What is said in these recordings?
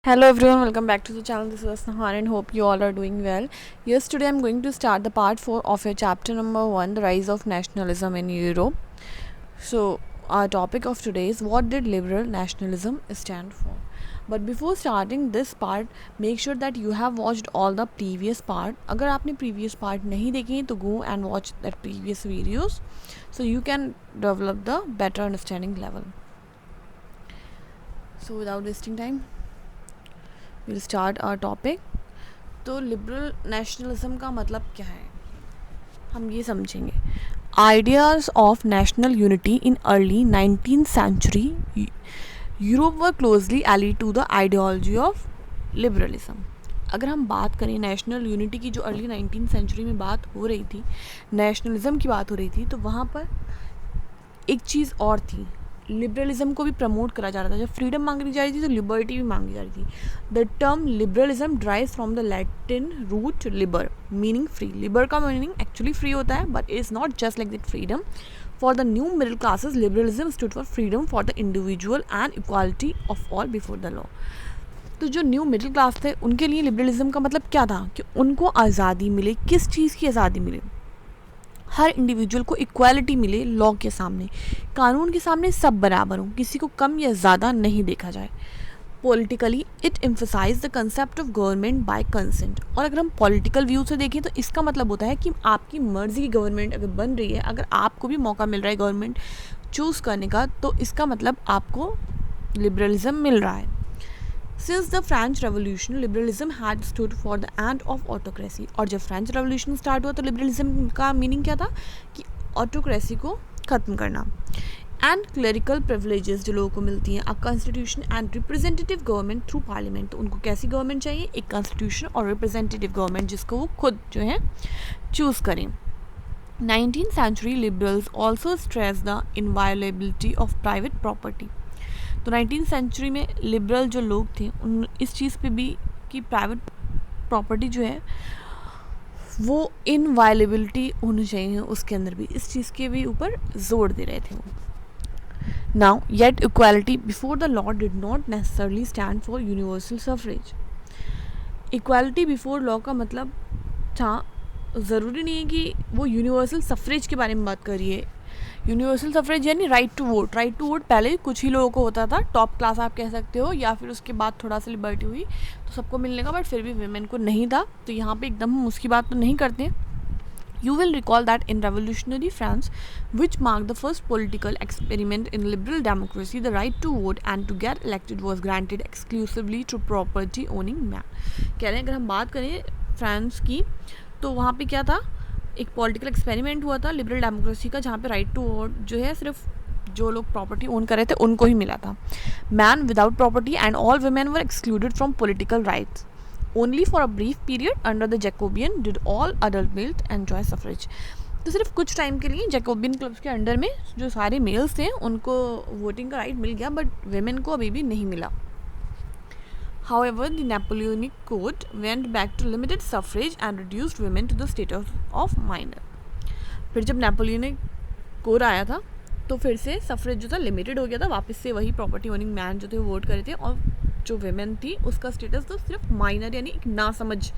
Hello everyone, welcome back to the channel. This is Asnahan and hope you all are doing well. Yes, today I'm going to start the part 4 of your chapter number 1, The Rise of Nationalism in Europe. So, our topic of today is what did liberal nationalism stand for? But before starting this part, make sure that you have watched all the previous part. अगर आपने previous part नहीं देखे तो go and watch that previous videos so you can develop the better understanding level. So without wasting time, we'll start our topic. तो liberal nationalism का मतलब क्या है, हम ये समझेंगे. Ideas of national unity in early 19th century Europe were closely allied to the ideology of liberalism. अगर हम बात करें नेशनल यूनिटी की, जो अर्ली 19th सेंचुरी में बात हो रही थी, नेशनलिज्म की बात हो रही थी, तो वहाँ पर एक चीज़ और थी. लिबरलिज्म को भी प्रमोट करा जा रहा था. जब फ्रीडम मांगी जा रही थी तो लिबर्टी भी मांगी जा रही थी. The term liberalism drives from the Latin root liber meaning free. Liber का मीनिंग एक्चुअली फ्री होता है, but is not just like that freedom. For the new middle classes liberalism stood for freedom for the individual and equality of all before the law. तो जो new middle class थे उनके लिए liberalism का मतलब क्या था कि उनको आज़ादी मिले. किस चीज़ की आज़ादी मिले? हर इंडिविजुअल को इक्वालिटी मिले लॉ के सामने, कानून के सामने सब बराबर हों, किसी को कम या ज़्यादा नहीं देखा जाए. Politically it emphasise the concept of government by consent. और अगर हम पॉलिटिकल व्यू से देखें तो इसका मतलब होता है कि आपकी मर्ज़ी की गवर्नमेंट अगर बन रही है, अगर आपको भी मौका मिल रहा है गवर्नमेंट चूज़ करने का, तो इसका मतलब आपको लिबरलिज्म मिल रहा है. Since the French revolution liberalism had stood for the end of autocracy. और जब फ्रेंच रेवोल्यूशन स्टार्ट हुआ तो लिबरलिज्म का मीनिंग क्या था कि ऑटोक्रेसी को ख़त्म करना. एंड क्लरिकल प्रिविलेजेस जो लोगों को मिलती हैं, a constitution and representative government through parliament. तो उनको कैसी गवर्नमेंट चाहिए? एक कॉन्स्टिट्यूशन और रिप्रेजेंटेटिव गवर्नमेंट जिसको वो खुद जो है चूज़ करें. 19th century liberals also stressed the inviolability of private property. तो 19th सेंचुरी में लिबरल जो लोग थे उन इस चीज़ पे भी कि प्राइवेट प्रॉपर्टी जो है वो इनवायलेबिलिटी होनी चाहिए, उसके अंदर भी इस चीज़ के भी ऊपर जोर दे रहे थे वो. Now yet equality before the law did not necessarily stand for universal suffrage. Equality before law का मतलब था, ज़रूरी नहीं है कि वो यूनिवर्सल सफरेज के बारे में बात करिए. यूनिवर्सल सफरेज यानी right to vote. Right to vote पहले कुछ ही लोगों को होता था, टॉप क्लास आप कह सकते हो, या फिर उसके बाद थोड़ा सा लिबर्टी हुई तो सबको मिलने का, बट फिर भी वीमेन को नहीं था. तो यहाँ पे एकदम हम उसकी बात तो नहीं करते. You will recall that in revolutionary France, which marked the first political experiment in liberal democracy, the right to vote and to get elected was granted exclusively to property owning man. कह रहे हैं अगर हम बात करें France की तो वहाँ पे क्या था, एक पॉलिटिकल एक्सपेरिमेंट हुआ था लिबरल डेमोक्रेसी का, जहाँ पे राइट टू वोट जो है सिर्फ जो लोग प्रॉपर्टी ओन कर रहे थे उनको ही मिला था. Man without property and all women were excluded from political rights. Only for a brief period under the Jacobean did all adult males enjoy suffrage. तो सिर्फ कुछ टाइम के लिए जैकोबियन क्लब्स के अंडर में जो सारे मेल्स थे उनको वोटिंग का राइट मिल गया, बट वेमेन को अभी भी नहीं मिला. However, the Napoleonic Code went back to limited suffrage and reduced women to the status of minor. फिर जब नेपोलियनिक कोड आया था तो फिर से सफरेज जो था लिमिटेड हो गया था, वापस से वही प्रॉपर्टी ओनिंग मैन जो थे वो वोट करे थे, और जो वेमेन थी उसका स्टेटस तो सिर्फ माइनर यानी एक नासमझ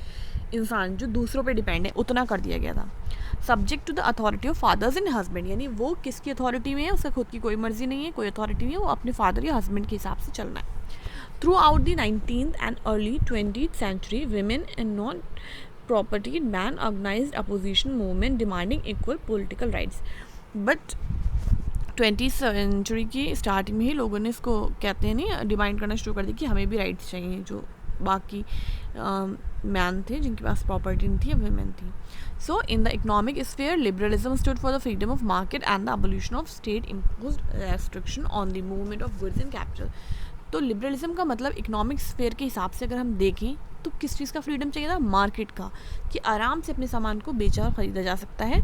इंसान जो दूसरों पे डिपेंड है उतना कर दिया गया था. Subject to the authority of fathers and husband, यानी वो किसकी अथॉरिटी में है, उसका खुद की कोई मर्जी नहीं है, कोई अथॉरिटी नहीं है, वो अपने फादर या हस्बैंड के हिसाब से चलना है. Throughout the 19th and early 20th century, women and non-property man organized opposition movement demanding equal political rights. But 20th century की स्टार्टिंग में ही लोगों ने इसको कहते हैं नहीं डिमांड करना शुरू कर दी कि हमें भी राइट्स चाहिए जो बाकी मैन थे जिनके पास प्रॉपर्टी नहीं थी या वुमेन थी. So in the economic sphere liberalism stood for the freedom of market and the abolition of state imposed restriction on the movement of goods and capital. तो लिबरलिज्म का मतलब इकोनॉमिक स्फीयर के हिसाब से अगर हम देखें तो किस चीज़ का फ्रीडम चाहिए था? मार्केट का, कि आराम से अपने सामान को बेचा और ख़रीदा जा सकता है,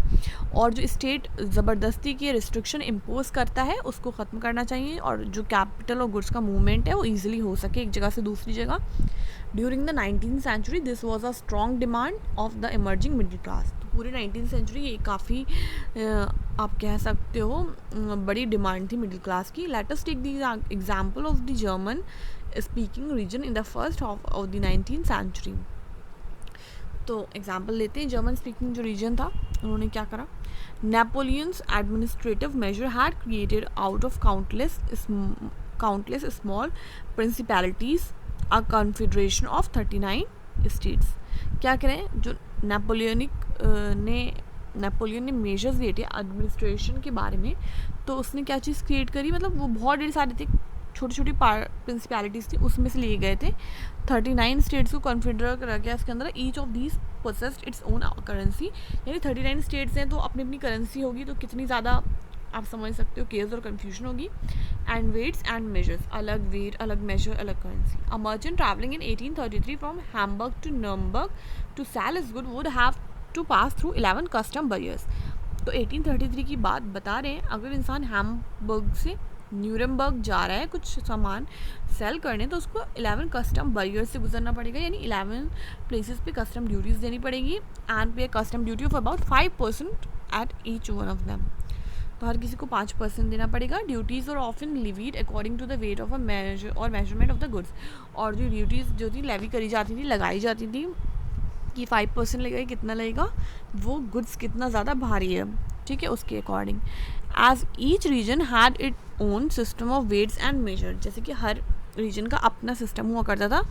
और जो स्टेट ज़बरदस्ती की रिस्ट्रिक्शन इम्पोज करता है उसको ख़त्म करना चाहिए, और जो कैपिटल और गुड्स का मूवमेंट है वो ईजिली हो सके एक जगह से दूसरी जगह. During the 19th century this was a strong demand of the emerging middle class. पूरी 19th सेंचुरी ये काफ़ी आप कह सकते हो बड़ी डिमांड थी मिडिल क्लास की. Let us take the example of the German speaking region in the first half of the 19th century. तो एग्जाम्पल लेते हैं, जर्मन स्पीकिंग जो रीजन था उन्होंने क्या करा, Napoleon's administrative measure had created out of countless small principalities a confederation of 39 states. क्या करें, जो नेपोलियन ने मेजर्स लिए थे एडमिनिस्ट्रेशन के बारे में, तो उसने क्या चीज़ क्रिएट करी, मतलब वो बहुत ढेर सारी थी छोटी छोटी प्रिंसिपैलिटीज़ थी, उसमें से लिए गए थे 39 स्टेट्स को कॉन्फेडरेट करा गया इसके अंदर। Each of these possessed its own currency, यानी 39 स्टेट्स हैं तो अपनी अपनी करेंसी होगी, तो कितनी ज़्यादा आप समझ सकते हो केस और कन्फ्यूजन होगी। एंड वेट्स एंड मेजर्स, अलग वेट अलग मेजर अलग currency. A merchant travelling in 1833 from Hamburg to Nuremberg to sell his good would have to pass through 11 custom barriers. तो 1833 की बात बता रहे हैं, अगर इंसान हैम्बर्ग से न्यूरमबर्ग जा रहा है कुछ सामान सेल करने, तो उसको 11 कस्टम बैरियर से गुजरना पड़ेगा, यानी 11 प्लेसेस पे कस्टम ड्यूटीज़ देनी पड़ेगी and pay custom duty of about 5% at each one of them. तो हर किसी को 5% देना पड़ेगा। Duties are often levied according to the weight of a measure or measurement of the goods. और जो ड्यूटीज़ जो थी लेवी करी जाती थी, लगाई जाती थी कि 5% लगेगा, कितना लगेगा, वो गुड्स कितना ज़्यादा भारी है, ठीक है, उसके according. As each region had it own system of weights and measure, जैसे कि हर रीजन का अपना सिस्टम हुआ करता था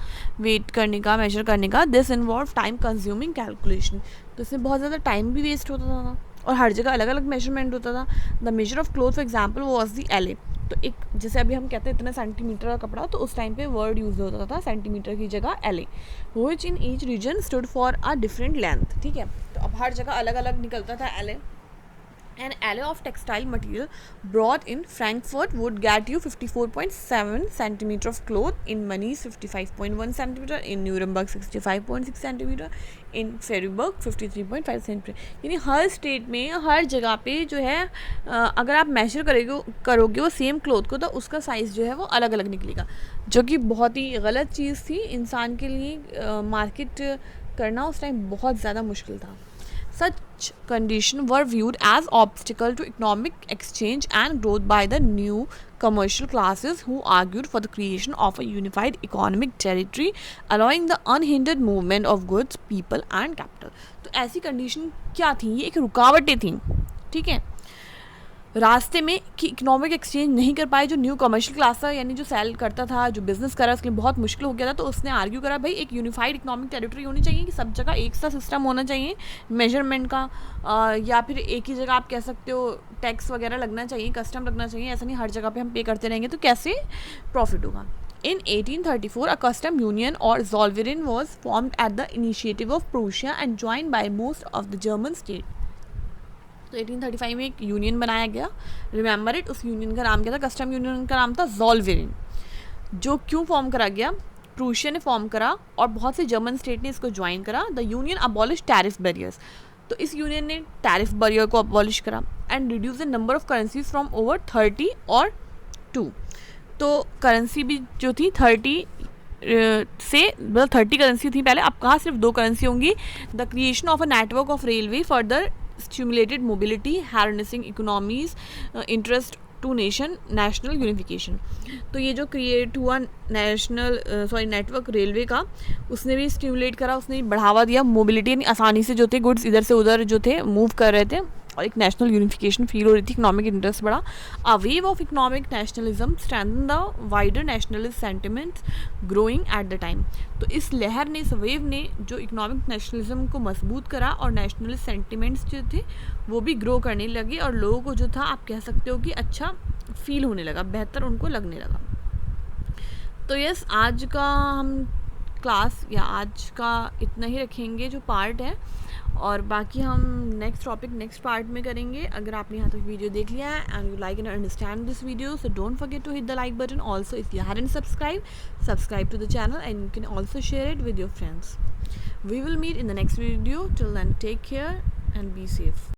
वेट करने का, मेजर करने का। This involve time consuming calculation, तो इसमें बहुत ज़्यादा टाइम भी वेस्ट होता था और हर जगह अलग अलग मेजरमेंट होता था। The measure of cloth for example was the एले, तो एक जैसे अभी हम कहते हैं इतना सेंटीमीटर का कपड़ा, तो उस टाइम पे वर्ड यूज़ होता था सेंटीमीटर की जगह ell, which in each region stood for a different length, ठीक है। तो अब हर जगह अलग अलग निकलता था एले। An alloy of textile material brought in Frankfurt would get you 54.7 centimeter of cloth, in Manise 55.1 centimeter, in Nuremberg 65.6 centimeter, in Freiburg 53.5 centimeter। यानी हर स्टेट में हर जगह पे जो है अगर आप मेजर करोगे वो सेम क्लोथ को, तो उसका साइज़ जो है वो अलग अलग निकलेगा, जो कि बहुत ही गलत चीज़ थी इंसान के लिए। मार्केट करना उस टाइम बहुत ज़्यादा मुश्किल था। Such conditions were viewed as obstacle to economic exchange and growth by the new commercial classes, who argued for the creation of a unified economic territory allowing the unhindered movement of goods, people and capital। तो ऐसी condition क्या थी, ये एक रुकावटें थी, ठीक है, रास्ते में कि इकोनॉमिक एक्सचेंज नहीं कर पाए। जो न्यू कमर्शियल क्लास था, यानी जो सेल करता था, जो बिजनेस कर रहा, उसके लिए बहुत मुश्किल हो गया था, तो उसने आर्ग्यू करा भाई एक यूनिफाइड इकोनॉमिक टेरिटरी होनी चाहिए, कि सब जगह एक सा सिस्टम होना चाहिए मेजरमेंट का, या फिर एक ही जगह आप कह सकते हो टैक्स वगैरह लगना चाहिए, कस्टम लगना चाहिए, ऐसा नहीं हर जगह पे हम पे करते रहेंगे तो कैसे प्रॉफिट होगा। In 1834, a custom union or Zollverein was formed at the initiative of Prussia and joined by most of the German states। तो 1835 में एक यूनियन बनाया गया, रिमेंबर इट। उस यूनियन का नाम क्या था, कस्टम यूनियन का नाम था ज़ोलवेरेन। जो क्यों फॉर्म करा गया, प्रूशिया ने फॉर्म करा और बहुत से जर्मन स्टेट ने इसको ज्वाइन करा। The union abolish tariff barriers, तो इस यूनियन ने टैरिफ बैरियर को अबॉलिश करा and reduce the number of currencies from over 30 और 2। तो करेंसी भी जो थी 30 से, मतलब 30 करेंसी थी पहले, अब कहाँ सिर्फ 2 करेंसी होंगी। The creation of a network of railway further stimulated mobility, harnessing economies interest to national unification। तो ये जो क्रिएट हुआ नेटवर्क रेलवे का, उसने भी स्टिमुलेट करा, उसने बढ़ावा दिया मोबिलिटी, यानी आसानी से जो थे गुड्स इधर से उधर जो थे मूव कर रहे थे, और एक नेशनल यूनिफिकेशन फील हो रही थी, इकोनॉमिक इंटरेस्ट बढ़ा। A wave of economic nationalism strengthen the wider nationalist sentiments growing at the time. तो इस लहर ने, इस वेव ने जो इकोनॉमिक नेशनलिज्म को मजबूत करा और नेशनलिस्ट सेंटिमेंट्स जो थे वो भी ग्रो करने लगे, और लोगों को जो था आप कह सकते हो कि अच्छा फील होने लगा, बेहतर उनको लगने लगा। तो यस, आज का हम क्लास या आज का इतना ही रखेंगे जो पार्ट है, और बाकी हम नेक्स्ट टॉपिक नेक्स्ट पार्ट में करेंगे। अगर आपने यहाँ तक वीडियो देख लिया है and you like and understand this video, so don't forget to hit the like button. Also if you hadn't subscribe to the channel and you can also share it with your friends. We will meet in the next video. Till then take care and be safe.